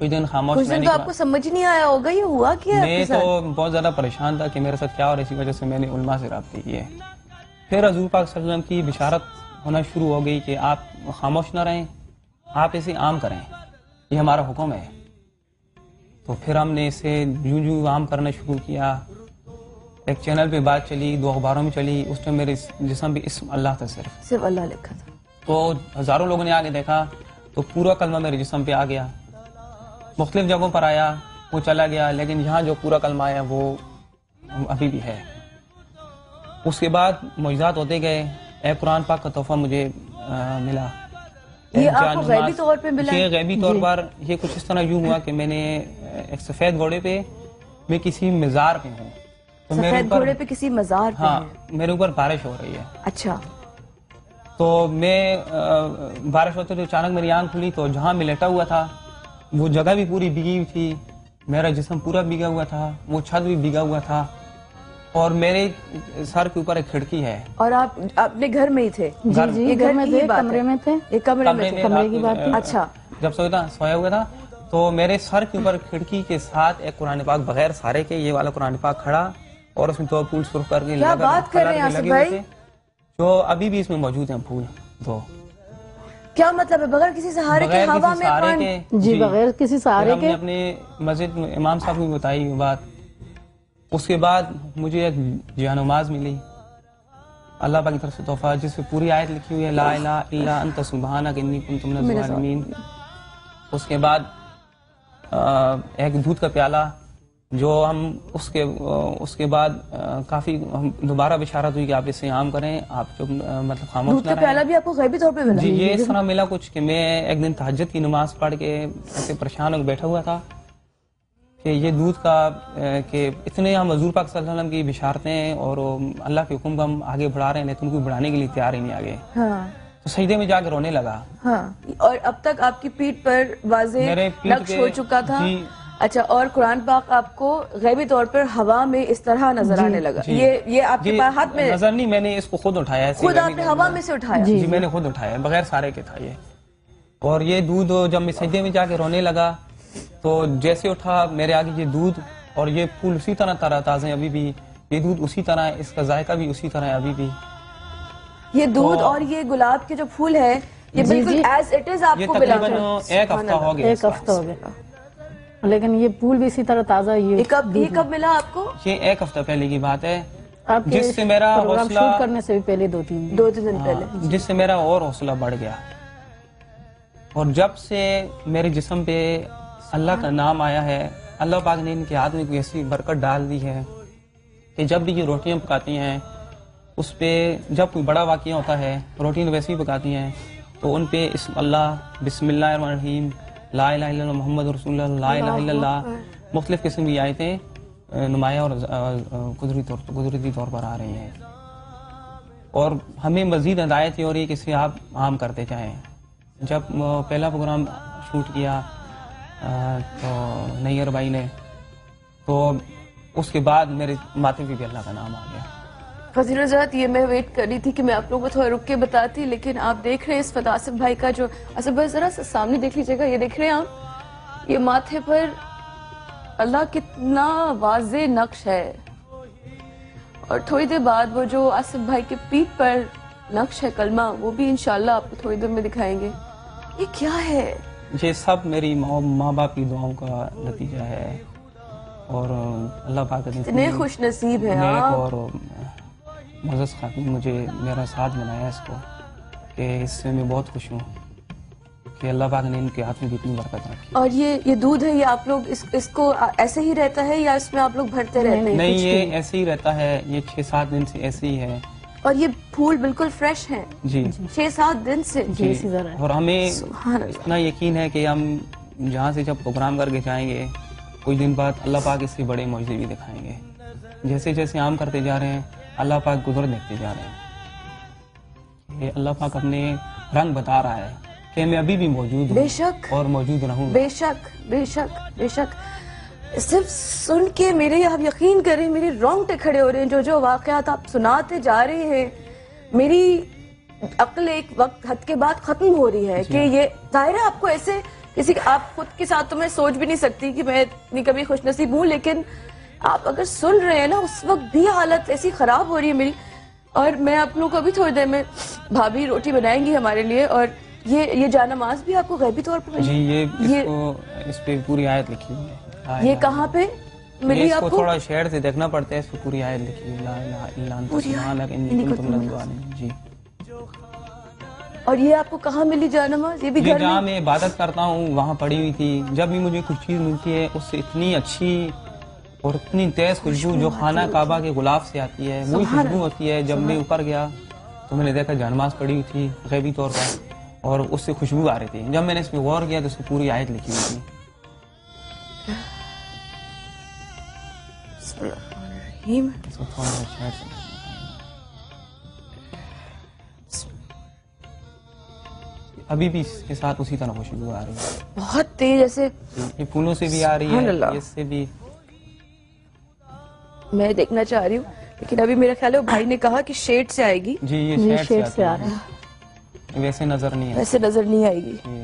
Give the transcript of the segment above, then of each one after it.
کچھ دن خاموش کچھ دن تو آپ کو سمجھ نہیں آیا ہوگا یہ ہوا کیا ہے میں تو بہت زیادہ پریشان تھا کہ میرے ساتھ کیا، اور اسی وجہ سے میں نے علماء سے رابطے کیے. پھر حضور پاک صلی اللہ علیہ وسلم کی بشارت ہونا شروع ہو گئی کہ آپ خاموش نہ رہیں، آپ اسے عام کریں، یہ ہمارا حکم ہے. تو پھر ہم نے اسے یوں عام کرنا شروع کیا. ایک چینل پہ بات چلی، 2 اخباروں میں چلی، اس میں میرے جسم پہ اسم اللہ تھا، صرف اللہ لکھا تھا. تو ہزاروں لوگوں نے آگے دیکھا تو پورا کلمہ میرے جسم پہ آ گیا. مختلف جگہوں پر آیا، وہ چلا گیا، لیکن یہاں جو پورا کلمہ آیا وہ ابھی بھی ہے. اس کے بعد معجزات ہوتے گئے. ایک قرآن پاک کا تحفہ مجھے ملا. یہ آپ کو غیبی طور پہ ملا؟ یہ غیبی طور پر یہ کچھ اس طرح یوں ہوا کہ میں نے ایک سفید گھوڑے پہ، میں کسی مزار پہ ہوں. سفید گھوڑے پہ کسی مزار پہ؟ ہاں، میرے اوپر بارش ہو رہی ہے. اچھا. تو میں بارش ہوتے تو اچانک میری آنکھ کھلی، تو جہاں میں لیٹا ہوا تھا وہ جگہ بھی پوری بھیگی ہوئی تھی، میرا جسم پورا بھیگا ہوا تھا، وہ چھت بھی بھیگا ہوا تھا، اور میرے سر کے اوپر ایک کھڑکی ہے. اور آپ اپنے گھر میں ہی تھے؟ جی یہ گھر میں تھے، کمرے میں تھے؟ یہ کمرے میں تھے، کمرے کی بات. اچھا. جب سویا ہوا تھا تو میرے سر کے اوپر کھڑکی کے ساتھ ایک قرآن پاک بغیر سارے کے، یہ والا قرآن پاک کھڑا، اور اس میں 2 پھول سرخ کر کے کیا بات کر رہے ہیں آصف بھائی؟ جو ابھی بھی اس میں موجود ہیں پھول 2. کیا مطلب ہے بغیر کسی سہارے کے ہوا میں قرآن؟ جی بغیر کسی سہارے کے. اپنے مسجد میں امام صاحب کو بتائی یہ بات. اس کے بعد مجھے ایک جان نماز ملی اللہ پاک کی طرف سے تحفہ، جس پہ پوری آیت لکھی ہوئی ہے، لا الہ الا انت سبحانک انی کنت من الظالمین. اس کے بعد ایک دودھ کا پیالہ، جو ہم اس کے بعد کافی دوبارہ بشارت ہوئی کہ آپ اسے عام کریں، آپ جو مطلب خاموش نہ رہیں. دودھ کا پیالہ بھی آپ کو غیبی طور پہ ملا؟ جی، یہ اس طرح ملا کچھ کہ میں ایک دن تہجد کی نماز پڑھ کے ایسے پریشان ہو کے بیٹھا ہوا تھا کہ یہ دودھ کا کہ اتنے ہم حضور پاک صلی اللہ علیہ وسلم کی بشارتیں اور اللہ کے حکم کو ہم آگے بڑھا رہے ہیں، لیکن ان کو بڑھانے کے لیے تیار ہی نہیں آگے. تو سجدے میں جا کے رونے لگا. اور اب تک آپ کی پیٹھ پر واضح نقش ہو چکا تھا. اچھا. اور قرآن پاک آپ کو غیبی طور پر ہوا میں اس طرح نظر آنے لگا؟ یہ آپ کے پاس ہاتھ میں نظر نہیں، میں نے اس کو خود اٹھایا ہے. خود آپ نے ہوا میں سے اٹھایا؟ جی میں نے خود اٹھایا، بغیر سارے کے تھا یہ. اور یہ دودھ جب میں سجدے میں جا کے رونے لگا تو جیسے اٹھا میرے آگے یہ دودھ اور یہ پھول اسی طرح تازہ ہیں ابھی بھی، یہ دودھ اسی طرح ہے، اس کا ذائقہ بھی اسی طرح ہے ابھی بھی. یہ دودھ اور یہ گلاب کے جو پھول ہے یہ بالکل ایز اٹ از آپ کو ملا؟ تقریباً 1 ہفتہ ہو گیا. 1 ہفتہ ہو گیا، لیکن یہ پھول بھی اسی طرح تازہ. یہ کب ملا آپ کو؟ یہ 1 ہفتہ پہلے کی بات ہے، جس سے میرا حوصلہ شوٹ کرنے سے بھی پہلے 2-3 دن پہلے، جس سے میرا اور حوصلہ بڑھ گیا. اور جب سے میرے جسم پہ اللہ کا نام آیا ہے، اللہ پاک نے ان کے ہاتھ میں کوئی ایسی برکت ڈال دی ہے کہ جب بھی یہ روٹیاں پکاتی ہیں، اس پہ جب کوئی بڑا واقعہ ہوتا ہے، روٹی ویسے ہی پکاتی ہیں تو ان پہ اسم اللہ، بسم اللہ الرحمن الرحیم، لا الہ الا اللہ محمد رسول اللہ، لا الہ الا اللہ، مختلف قسم کی آیتیں نمایاں اور قدرتی طور پر آ رہی ہیں. اور ہمیں مزید ہدایت یہ ہو رہی ہے کہ اسے آپ عام کرتے جائیں. جب پہلا پروگرام شوٹ کیا تو نیئر بھائی نے، تو اس کے بعد میرے ماتھے پہ بھی اللہ کا نام آ گیا. فضیل حضرات، یہ میں ویٹ کر رہی تھی کہ میں آپ لوگوں کو تھوڑا رک کے بتاتی، لیکن آپ دیکھ رہے ہیں اس وقت آصف بھائی کا جو، آصف بھائی ذرا سامنے دیکھ لیجیے گا، یہ دیکھ رہے ہیں آپ، یہ ماتھے پر اللہ کتنا واضح نقش ہے. اور تھوڑی دیر بعد وہ جو آصف بھائی کے پیٹھ پر نقش ہے کلمہ، وہ بھی انشاءاللہ آپ کو تھوڑی دیر میں دکھائیں گے. یہ کیا ہے؟ یہ سب میری ماں باپ کی دعاؤں کا نتیجہ ہے، اور اللہ پاک اتنے خوش نصیب ہیں آپ. اور معزز خاتون مجھے میرا ساتھ بنایا اس کو، کہ اس سے میں بہت خوش ہوں کہ اللہ پاک نے ان کے ہاتھ میں بھی اتنی برکت رکھی. اور یہ دودھ ہے، یہ آپ لوگ اس کو ایسے ہی رہتا ہے یا اس میں آپ لوگ بھرتے رہتے ہیں؟ نہیں، یہ ایسے ہی رہتا ہے، یہ 6-7 دن سے ایسے ہی ہے. اور یہ پھول بالکل فریش ہیں؟ جی 6-7 دن سے. جی. اور ہمیں اتنا یقین ہے کہ ہم جہاں سے جب پروگرام کر کے جائیں گے، کچھ دن بعد اللہ پاک اس سے بڑے معجزے بھی دکھائیں گے. جیسے جیسے عام کرتے جا رہے ہیں، اللہ پاک قدرت دیکھتے جا رہے ہیں. یہ اللہ پاک اپنے رنگ بتا رہا ہے کہ میں ابھی بھی موجود ہوں. بے شک. اور موجود رہوں. بے شک بے شک بے شک. صرف سن کے میرے، آپ یقین کریں میرے رونگٹے کھڑے ہو رہے ہیں. جو واقعات آپ سناتے جا رہے ہیں، میری عقل ایک وقت حد کے بعد ختم ہو رہی ہے کہ یہ ظاہر ہے آپ کو ایسے کسی آپ خود کے ساتھ تو میں سوچ بھی نہیں سکتی کہ میں اتنی کبھی خوش نصیب ہوں، لیکن آپ اگر سن رہے ہیں نا اس وقت بھی حالت ایسی خراب ہو رہی ہے میری. اور میں آپ لوگوں کو ابھی تھوڑی دیر میں بھابھی روٹی بنائیں گی ہمارے لیے. اور یہ جانماز بھی آپ کو غیبی طور پر جی اس پہ پوری آیت لکھی ہوئی ہے. یہ کہاں پہ ملی اس آپ کو کو؟ تھوڑا شہر سے دیکھنا پڑتا ہے، اس پہ پوری آیت لکھی ہوئی ہے، لا الہ الا انت سبحانک انی کنت من الظالمین. جی اور یہ آپ کو کہاں ملی جانماز؟ یہ بھی یہ گھر جہاں میں؟ میں عبادت کرتا ہوں وہاں پڑی ہوئی تھی. جب بھی مجھے کچھ چیز ملتی ہے اس سے اتنی اچھی اور اتنی تیز خوشبو جو خانہ کعبہ کے غلاف سے آتی ہے وہی خوشبو ہوتی ہے. جب میں اوپر گیا تو میں نے دیکھا جانماز پڑی ہوئی تھی غیبی طور پر اور اس سے خوشبو آ رہی تھی. جب میں نے اس پہ غور کیا تو اس کی پوری آیت لکھی ہوئی تھی. بسم اللہ الرحمن الرحیم. ابھی بھی اس کے ساتھ اسی طرح خوشبو آ رہی ہے، بہت تیز جیسے یہ پھولوں سے بھی آ رہی سبحان ہے، اللہ. اس سے بھی. میں دیکھنا چاہ رہی ہوں لیکن ابھی میرا خیال ہے بھائی نے کہا کہ شیڈ سے آئے گی. جی یہ یہ شیڈ شیڈ سے سے آ آتی رہا ہے، ہے. ویسے نظر نہیں ہے. ویسے نظر نہیں آئے گی. جی.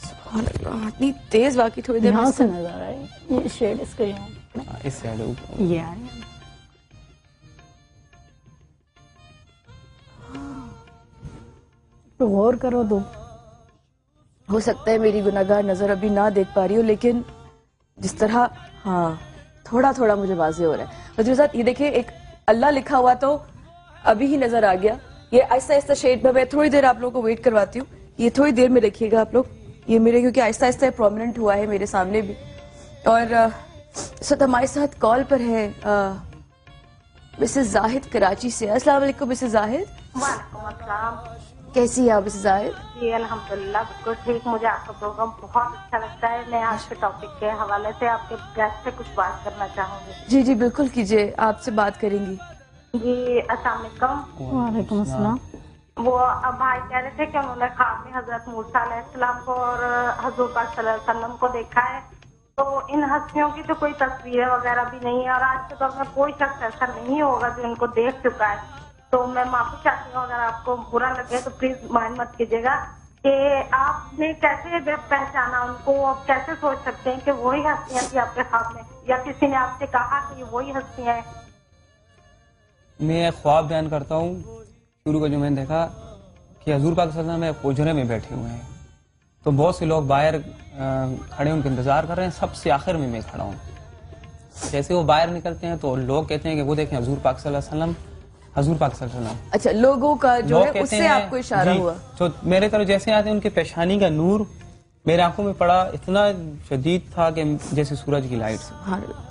سبحان اللہ اتنی تیز واقعی تھوڑی دیر یہاں میں سے نظر آ رہا ہے. یہ شیڈ اس کا یہاں اس سائڈ یہ آ رہا ہے. تو غور کرو تو ہو سکتا ہے میری گناہگار نظر ابھی نہ دیکھ پا رہی ہو، لیکن جس طرح ہاں تھوڑا تھوڑا مجھے واضح ہو رہا ہے. حضور صاحب یہ دیکھیں ایک اللہ لکھا ہوا تو ابھی ہی نظر آ گیا. یہ آہستہ آہستہ شیڈ میں تھوڑی دیر آپ لوگوں کو ویٹ کرواتی ہوں. یہ تھوڑی دیر میں دیکھیے گا آپ لوگ. یہ میرے کیونکہ آہستہ آہستہ پرومیننٹ ہوا ہے میرے سامنے بھی. اور اس وقت ہمارے ساتھ کال پر ہے مسز زاہد کراچی سے. السلام علیکم مسز زاہد. وعلیکم السلام. کیسی ہیں آپ مسز زاہد؟ جی الحمدللہ بالکل ٹھیک. مجھے آپ کا پروگرام بہت اچھا لگتا ہے. میں آج کے ٹاپک کے حوالے سے آپ کے گیسٹ سے کچھ بات کرنا چاہوں گی. جی جی بالکل کیجیے، آپ سے بات کریں گی. جی السلام علیکم. وعلیکم السلام. وہ بھائی کہہ رہے تھے کہ انہوں نے خواب میں حضرت موسیٰ علیہ السلام کو اور حضور پاک صلی اللہ علیہ وسلم کو دیکھا ہے. تو ان ہستیوں کی تو کوئی تصویریں وغیرہ بھی نہیں ہے اور آج کے دور میں کوئی شخص ایسا نہیں ہوگا جو ان کو دیکھ چکا ہے. تو میں معافی چاہتی ہوں اگر آپ کو برا لگے تو پلیز مائنڈ مت کیجیے گا کہ آپ نے کیسے پہچانا ان کو. آپ کیسے سوچ سکتے ہیں کہ وہی ہستیاں تھیں آپ کے خواب میں یا کسی نے آپ سے کہا کہ یہ وہی ہستیاں ہیں؟ میں ایک خواب بیان کرتا ہوں. شروع کا جو میں نے دیکھا کہ حضور پاک صلی اللہ علیہ وسلم حجرے میں بیٹھے ہوئے ہیں تو بہت سے لوگ باہر کھڑے ان کے انتظار کر رہے ہیں. سب سے آخر میں کھڑا ہوں. جیسے وہ باہر نکلتے ہیں تو لوگ کہتے ہیں کہ وہ دیکھیں حضور پاک صلی اللہ علیہ وسلم، حضور پاک صلی اللہ علیہ وسلم. اچھا لوگوں کا جو لوگ ہے اس کہتے سے ہیں آپ کو اشارہ جی، ہوا؟ تو میرے طرف جیسے آتے ہیں ان کے پیشانی کا نور میرے آنکھوں میں پڑا، اتنا شدید تھا کہ جیسے سورج کی لائٹ سے.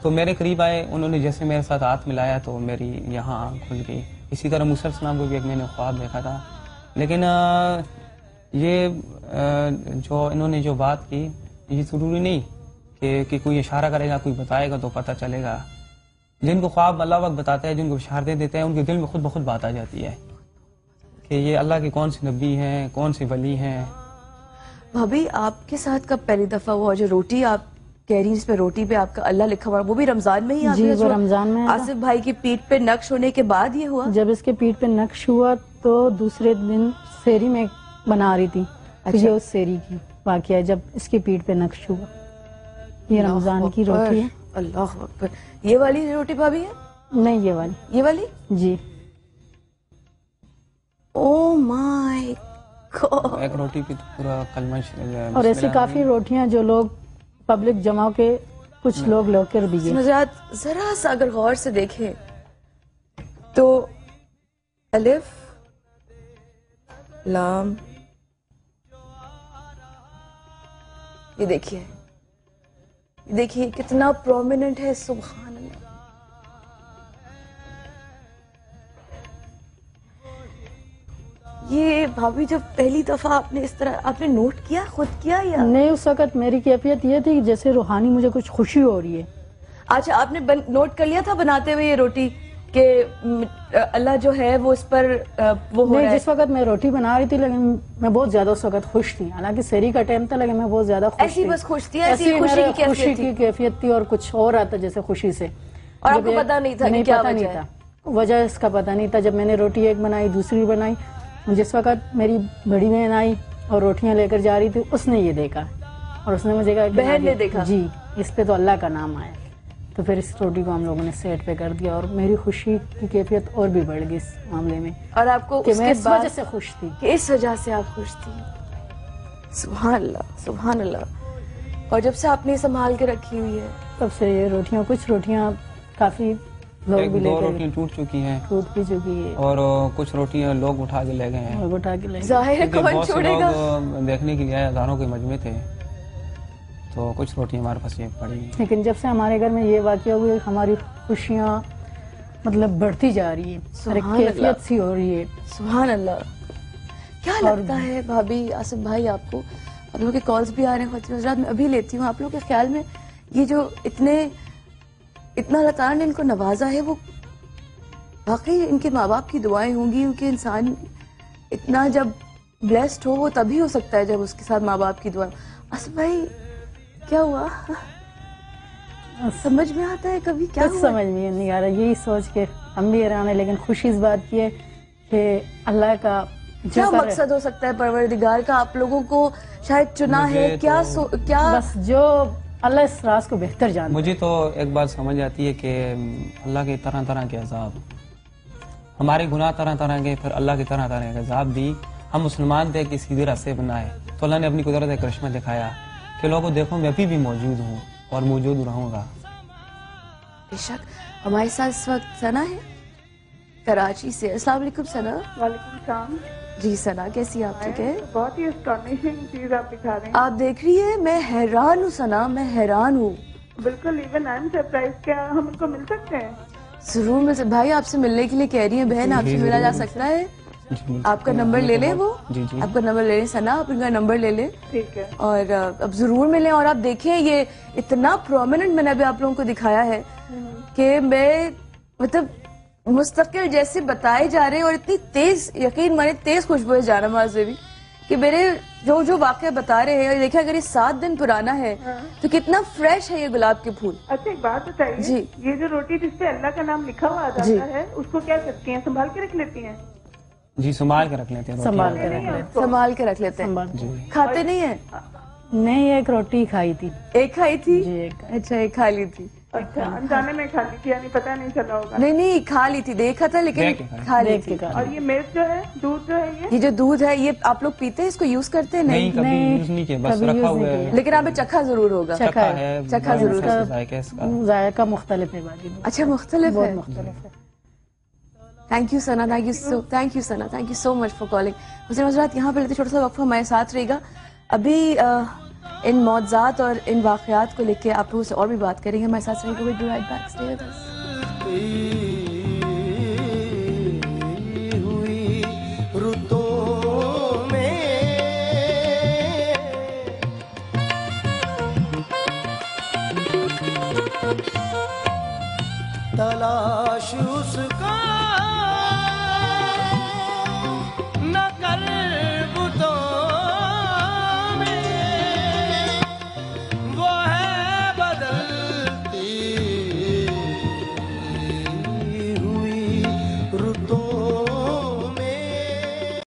تو میرے قریب آئے، انہوں نے جیسے میرے ساتھ ہاتھ ملایا تو میری یہاں آنکھ کھل گئی. اسی طرح موسیٰ علیہ السلام کو بھی ایک میں نے خواب دیکھا تھا. لیکن یہ جو انہوں نے جو بات کی یہ ضروری نہیں کہ کوئی اشارہ کرے گا، کوئی بتائے گا تو پتہ چلے گا. جن کو خواب اللہ وقت بتاتا ہے، جن کو اشارے دیتے ہیں، ان کے دل میں خود بخود بات آ جاتی ہے کہ یہ اللہ کے کون سے نبی ہیں، کون سے ولی ہیں. بھابھی آپ کے ساتھ کب پہلی دفعہ ہوا جو روٹی آپ کہہ رہی ہیں جس پہ روٹی پہ آپ کا اللہ لکھا ہوا وہ بھی رمضان میں ہی آپ جی وہ رمضان میں تھا. آصف بھائی کی پیٹھ پہ نقش ہونے کے بعد یہ ہوا؟ جب اس کے پیٹھ پہ نقش ہوا تو دوسرے دن سیری میں بنا رہی تھی. یہ اس سیری کی واقعہ ہے جب اس کی پیٹھ پہ نقش ہوا. یہ رمضان کی روٹی ہے. اللہ اکبر. یہ والی روٹی بھابھی ہے؟ نہیں یہ والی. یہ والی؟ جی. او مائی گاڈ. ایک روٹی پہ تو پورا کلمہ اور ایسی کافی روٹیاں جو لوگ پبلک جمع کے کچھ لوگ لوگ کر دیے. نظرات ذرا سا اگر غور سے دیکھیں تو الف لام، یہ دیکھیے دیکھیے کتنا پرومیننٹ ہے. سبحان اللہ. یہ بھابھی جب پہلی دفعہ آپ نے اس طرح آپ نے نوٹ کیا، خود کیا یا نہیں؟ اس وقت میری کیفیت یہ تھی کہ جیسے روحانی مجھے کچھ خوشی ہو رہی ہے. اچھا آپ نے نوٹ کر لیا تھا بناتے ہوئے یہ روٹی کہ اللہ جو ہے وہ اس پر وہ ہو رہا ہے؟ جس وقت میں روٹی بنا رہی تھی لیکن میں بہت زیادہ اس وقت خوش تھی. حالانکہ سحری کا ٹائم تھا لیکن میں بہت زیادہ خوش ایسی تھی. بس خوش تھی، ایسی خوشی کی کیفیت تھی اور کچھ اور آتا جیسے خوشی سے. اور آپ کو پتا نہیں تھا کہ کیا وجہ ہے؟ وجہ اس کا پتا نہیں تھا. جب میں نے روٹی ایک بنائی، دوسری بنائی، جس وقت میری بڑی بہن آئی اور روٹیاں لے کر جا رہی تھی، اس نے یہ دیکھا اور اس نے مجھے کہا کہ بہن نے دیکھا؟ جی اس پہ تو اللہ کا نام آیا، تو پھر اس روٹی کو ہم لوگوں نے سیٹ پہ کر دیا اور میری خوشی کی کیفیت اور بھی بڑھ گئی اس معاملے میں اور آپ کو کہ اس میں کے اس بعد وجہ سے خوش تھی. کہ اس وجہ سے آپ خوش تھی. سبحان اللہ سبحان اللہ. اور جب سے آپ نے سنبھال کے رکھی ہوئی ہے؟ تب سے یہ روٹیاں، کچھ روٹیاں کافی لوگ ایک بھی لے دو کر روٹیاں ٹوٹ چکی ہیں ٹوٹ بھی چکی ہے اور کچھ روٹیاں لوگ اٹھا کے لے گئے ہیں. اور اٹھا کے لے گئے. ظاہر ہے کیونکہ کون بہت سے چھوڑے گا. لوگ دیکھنے کے لیے آئے، ہزاروں کے مجمع تھے، تو کچھ روٹیاں ہمارے پاس ایک پڑی. لیکن جب سے ہمارے گھر میں یہ واقعہ ہوئی، ہماری خوشیاں مطلب بڑھتی جا رئی ہے، سبحان کیفیت اللہ. سی ہو رہی ہے. سبحان اللہ. کیا لگتا ہے بھابھی آصف بھائی آپ کو؟ آپ لوگوں کے کالز بھی آ رہے ہیں، خواتین حضرات میں ابھی لیتی ہوں. آپ لوگوں کے خیال میں یہ جو اتنا اللہ تعالیٰ نے ان کو نوازا ہے، وہ واقعی ان کے ماں باپ کی دعائیں ہوں گی؟ کیونکہ انسان اتنا جب بلیسڈ ہو وہ تبھی ہو سکتا ہے جب اس کے ساتھ ماں باپ کی دعائیں. آصف بھائی کیا ہوا؟ سمجھ میں آتا ہے کبھی کیا کچھ ہوا؟ سمجھ میں نہیں آ رہا. یہی سوچ کے ہم بھی حیران ہیں، لیکن خوشی اس بات کی ہے کہ اللہ کا کیا جو کر مقصد ہو سکتا ہے پروردگار کا آپ لوگوں کو شاید چنا ہے؟ مجھے کیا بس جو اللہ اس راز کو بہتر جانتا ہے. مجھے تو ایک بات سمجھ آتی ہے کہ اللہ کے طرح طرح کے عذاب، ہمارے گناہ طرح طرح کے، پھر اللہ کے طرح طرح کے عذاب بھی. ہم مسلمان تھے کہ سیدھے راستے بنائے، تو اللہ نے اپنی قدرت کرشمہ دکھایا کہ لوگوں دیکھو میں ابھی بھی موجود ہوں اور موجود رہوں گا. بے شک. ہمارے ساتھ اس وقت ثنا ہے کراچی سے. السلام علیکم ثنا. وعلیکم السلام. جی ثنا کیسی آپ؟ ٹھیک ہے. بہت ہی اسٹانشنگ چیز آپ دکھا رہے ہیں. آپ دیکھ رہی ہے میں حیران ہوں ثنا، میں حیران ہوں. بالکل ایون آئی ایم سرپرائز. کیا ہم ان کو مل سکتے ہیں؟ ضرور مل سکتے. بھائی آپ سے ملنے کے لیے کہہ رہی ہیں بہن، آپ سے ملا جا سکتا ہے. آپ کا نمبر لے لیں، وہ آپ کا نمبر لے لیں ثنا، آپ ان کا نمبر لے لیں ٹھیک ہے. اور اب ضرور ملیں. اور آپ دیکھیں یہ اتنا پرومیننٹ میں نے ابھی آپ لوگوں کو دکھایا ہے کہ میں مطلب مستقل جیسے بتائے جا رہے ہیں اور اتنی تیز، یقین مانے تیز خوشبو ہے جانماز میں بھی، کہ میرے جو واقعہ بتا رہے ہیں. دیکھیں اگر یہ 7 دن پرانا ہے تو کتنا فریش ہے یہ گلاب کے پھول. اچھا ایک بات بتائیے، جی. یہ جو روٹی جس پہ اللہ کا نام لکھا ہوا آ جاتا ہے اس کو کیا کرتی ہیں؟ سنبھال کے رکھ لیتی ہیں؟ جی سنبھال کے رکھ لیتے ہیں. سنبھال کے رکھ لیتے. سنبھال کے رکھ لیتے ہیں. سنبھال کے. کھاتے نہیں ہیں؟ نہیں، ایک روٹی کھائی تھی. ایک کھائی تھی؟ جی ایک. اچھا ایک کھا لی تھی. اچھا انجانے میں کھا لی تھی، یعنی پتہ نہیں چلا ہوگا. نہیں کھا لی تھی، دیکھا تھا لیکن دیکھ کے کھائی. کھا لی دیکھ تھی. کے کھا اور یہ ملک جو ہے، دودھ جو ہے، یہ جو دودھ ہے یہ آپ لوگ پیتے ہیں؟ اس کو یوز کرتے ہیں؟ نہیں کبھی نہیں، یوز نہیں کیا، بس کبھی رکھا یوز ہوا نہیں ہے. کیا. لیکن آپ نے چکھا ضرور ہوگا. چکھا ہے، چکھا ضرور بڑا ہے. ذائقہ اس کا. ذائقہ مختلف ہے باقی. اچھا مختلف بہت ہے. مختلف ہے. Thank you Sana, thank you Sana, thank you so much for calling. حسین حضرات یہاں پہ لیتے چھوٹا سا وقفہ ہمارے ساتھ رہے گا. ابھی ان معجزات اور ان واقعات کو لے کے آپ لوگوں سے اور بھی بات کریں گے. ہمارے ساتھ رہے گا. We'll be right back. Stay with us. تلاش اس کا